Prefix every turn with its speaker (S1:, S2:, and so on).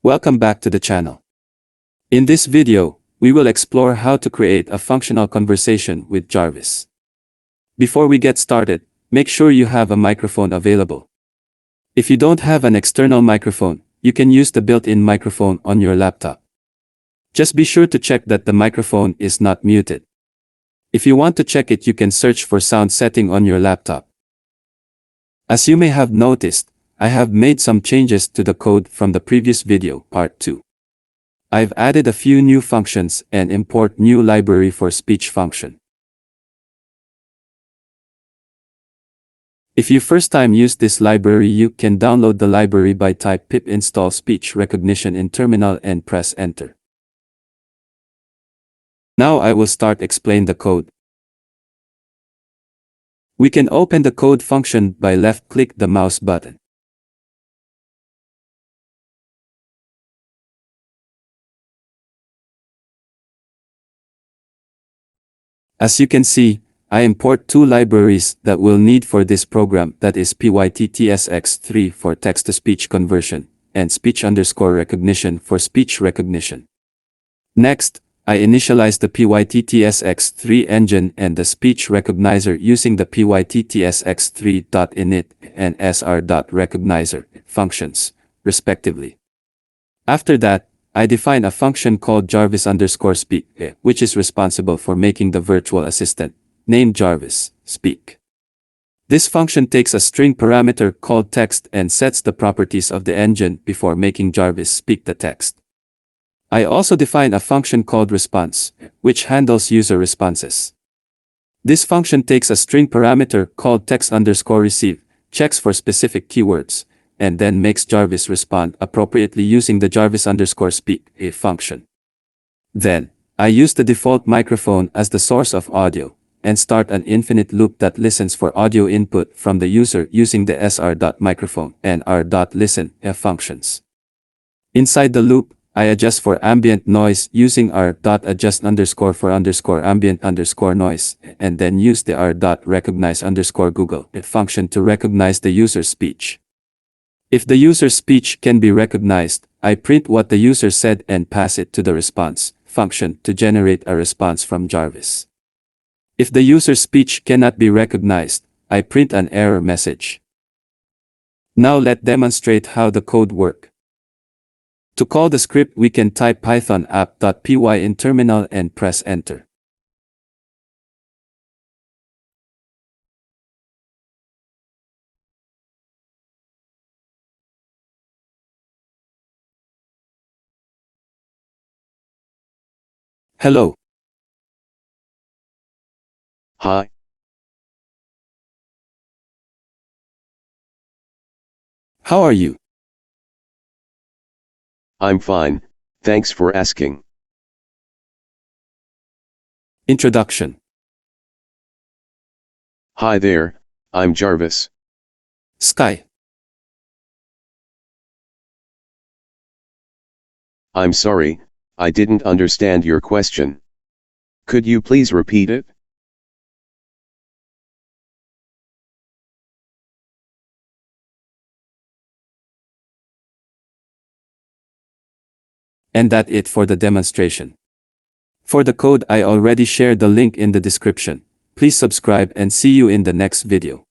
S1: Welcome back to the channel. In this video, we will explore how to create a functional conversation with Jarvis. Before we get started, make sure you have a microphone available. If you don't have an external microphone, you can use the built-in microphone on your laptop. Just be sure to check that the microphone is not muted. If you want to check it, you can search for sound setting on your laptop. As you may have noticed, I have made some changes to the code from the previous video, Part 2. I've added a few new functions and import new library for speech function. If you first time use this library, you can download the library by type pip install speech recognition in terminal and press enter. Now I will start explain the code. We can open the code function by left-click the mouse button. As you can see, I import two libraries that we'll need for this program, that is pyttsx3 for text-to-speech conversion, and speech_recognition for speech recognition. Next, I initialize the pyttsx3 engine and the speech recognizer using the pyttsx3.init and sr.recognizer functions, respectively. After that, I define a function called Jarvis_speak, which is responsible for making the virtual assistant, named Jarvis, speak. This function takes a string parameter called text and sets the properties of the engine before making Jarvis speak the text. I also define a function called response, which handles user responses. This function takes a string parameter called text_receive, checks for specific keywords, and then makes Jarvis respond appropriately using the Jarvis_speak function. Then, I use the default microphone as the source of audio, and start an infinite loop that listens for audio input from the user using the sr.microphone and r.listen functions. Inside the loop, I adjust for ambient noise using r.adjust_for_ambient_noise, and then use the r.recognize_Google function to recognize the user's speech. If the user's speech can be recognized, I print what the user said and pass it to the response function to generate a response from Jarvis. If the user's speech cannot be recognized, I print an error message. Now let's demonstrate how the code works. To call the script, we can type python app.py in terminal and press enter. Hello.
S2: Hi,
S1: How are you?
S2: I'm fine, thanks for asking.
S1: Introduction.
S2: Hi there, I'm Jarvis.
S1: Sky.
S2: I'm sorry, I didn't understand your question. Could you please repeat it?
S1: And that's it for the demonstration. For the code, I already shared the link in the description. Please subscribe and see you in the next video.